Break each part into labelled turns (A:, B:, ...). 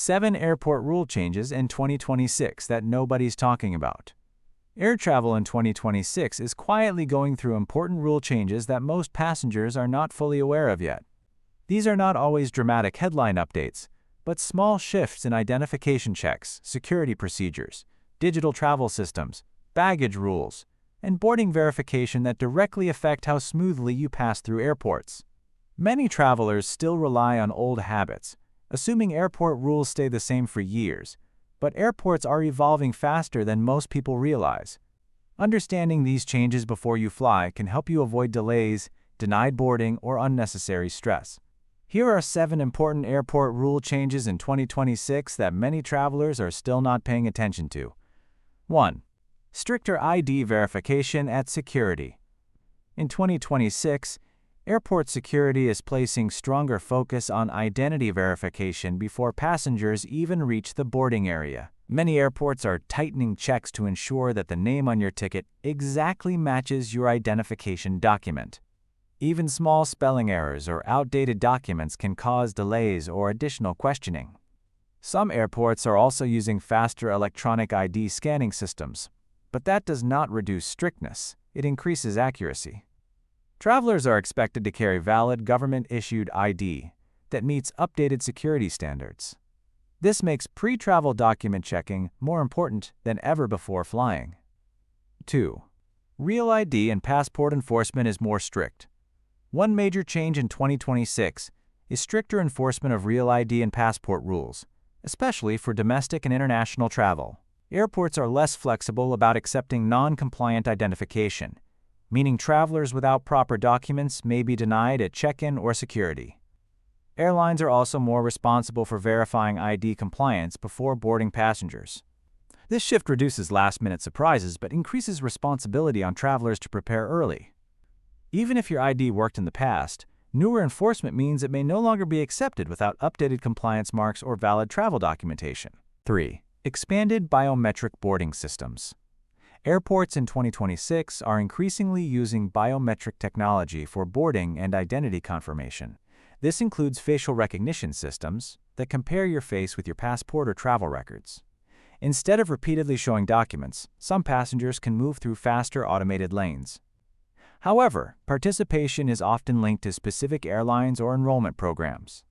A: 7 airport rule changes in 2026 that nobody's talking about. Air travel in 2026 is quietly going through important rule changes that most passengers are not fully aware of yet. These are not always dramatic headline updates, but small shifts in identification checks, security procedures, digital travel systems, baggage rules, and boarding verification that directly affect how smoothly you pass through airports. Many travelers still rely on old habits, assuming airport rules stay the same for years, but airports are evolving faster than most people realize. Understanding these changes before you fly can help you avoid delays, denied boarding, or unnecessary stress. Here are 7 important airport rule changes in 2026 that many travelers are still not paying attention to. 1. Stricter ID verification at security. In 2026, airport security is placing stronger focus on identity verification before passengers even reach the boarding area. Many airports are tightening checks to ensure that the name on your ticket exactly matches your identification document. Even small spelling errors or outdated documents can cause delays or additional questioning. Some airports are also using faster electronic ID scanning systems, but that does not reduce strictness, it increases accuracy. Travelers are expected to carry valid government-issued ID that meets updated security standards. This makes pre-travel document checking more important than ever before flying. 2. Real ID and passport enforcement is more strict. One major change in 2026 is stricter enforcement of real ID and passport rules, especially for domestic and international travel. Airports are less flexible about accepting non-compliant identification, meaning travelers without proper documents may be denied at check-in or security. Airlines are also more responsible for verifying ID compliance before boarding passengers. This shift reduces last-minute surprises but increases responsibility on travelers to prepare early. Even if your ID worked in the past, newer enforcement means it may no longer be accepted without updated compliance marks or valid travel documentation. 3. Expanded biometric boarding systems. Airports in 2026 are increasingly using biometric technology for boarding and identity confirmation. This includes facial recognition systems that compare your face with your passport or travel records. Instead of repeatedly showing documents, some passengers can move through faster automated lanes. However, participation is often linked to specific airlines or enrollment programs.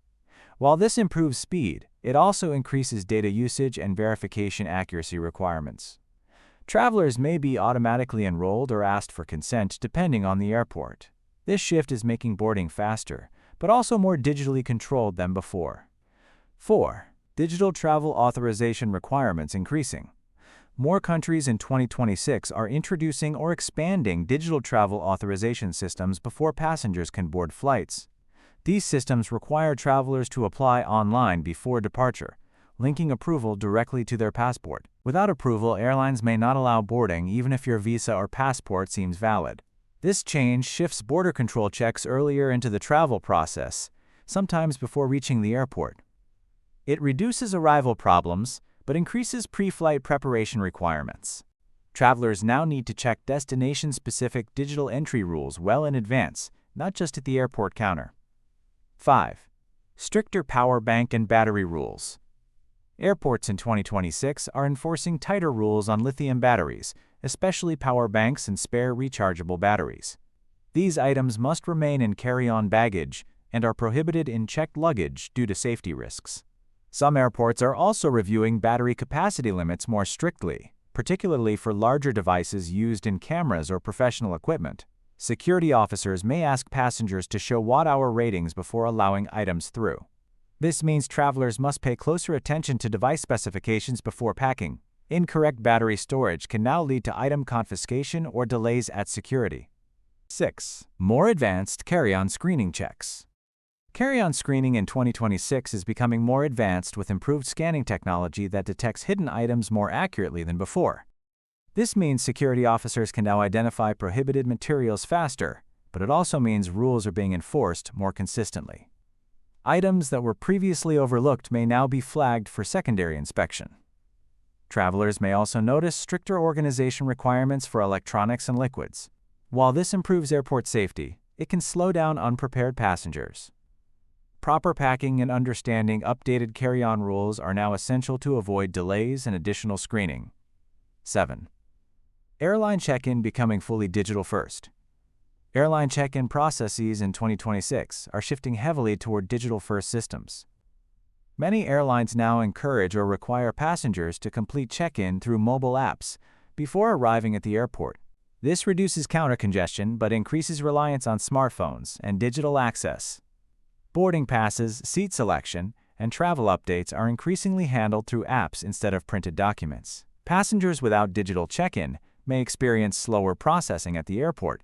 A: While this improves speed, it also increases data usage and verification accuracy requirements. Travelers may be automatically enrolled or asked for consent depending on the airport. This shift is making boarding faster, but also more digitally controlled than before. 4. Digital travel authorization requirements increasing. More countries in 2026 are introducing or expanding digital travel authorization systems before passengers can board flights. These systems require travelers to apply online before departure, linking approval directly to their passport. Without approval, airlines may not allow boarding even if your visa or passport seems valid. This change shifts border control checks earlier into the travel process, sometimes before reaching the airport. It reduces arrival problems, but increases pre-flight preparation requirements. Travelers now need to check destination-specific digital entry rules well in advance, not just at the airport counter. 5. Stricter power bank and battery rules. Airports in 2026 are enforcing tighter rules on lithium batteries, especially power banks and spare rechargeable batteries. These items must remain in carry-on baggage and are prohibited in checked luggage due to safety risks. Some airports are also reviewing battery capacity limits more strictly, particularly for larger devices used in cameras or professional equipment. Security officers may ask passengers to show watt-hour ratings before allowing items through. This means travelers must pay closer attention to device specifications before packing. Incorrect battery storage can now lead to item confiscation or delays at security. 6. More advanced carry-on screening checks. Carry-on screening in 2026 is becoming more advanced with improved scanning technology that detects hidden items more accurately than before. This means security officers can now identify prohibited materials faster, but it also means rules are being enforced more consistently. Items that were previously overlooked may now be flagged for secondary inspection. Travelers may also notice stricter organization requirements for electronics and liquids. While this improves airport safety, it can slow down unprepared passengers. Proper packing and understanding updated carry-on rules are now essential to avoid delays and additional screening. 7. Airline check-in becoming fully digital first. Airline check-in processes in 2026 are shifting heavily toward digital-first systems. Many airlines now encourage or require passengers to complete check-in through mobile apps before arriving at the airport. This reduces counter-congestion but increases reliance on smartphones and digital access. Boarding passes, seat selection, and travel updates are increasingly handled through apps instead of printed documents. Passengers without digital check-in may experience slower processing at the airport.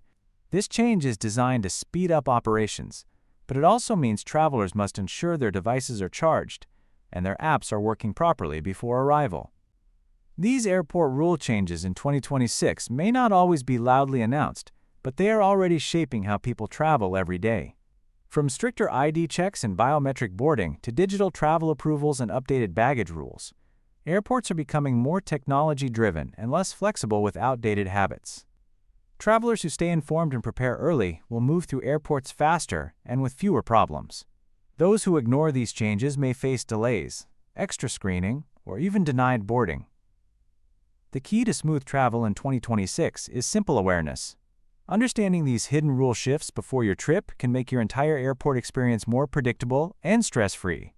A: This change is designed to speed up operations, but it also means travelers must ensure their devices are charged and their apps are working properly before arrival. These airport rule changes in 2026 may not always be loudly announced, but they are already shaping how people travel every day. From stricter ID checks and biometric boarding to digital travel approvals and updated baggage rules, airports are becoming more technology-driven and less flexible with outdated habits. Travelers who stay informed and prepare early will move through airports faster and with fewer problems. Those who ignore these changes may face delays, extra screening, or even denied boarding. The key to smooth travel in 2026 is simple awareness. Understanding these hidden rule shifts before your trip can make your entire airport experience more predictable and stress-free.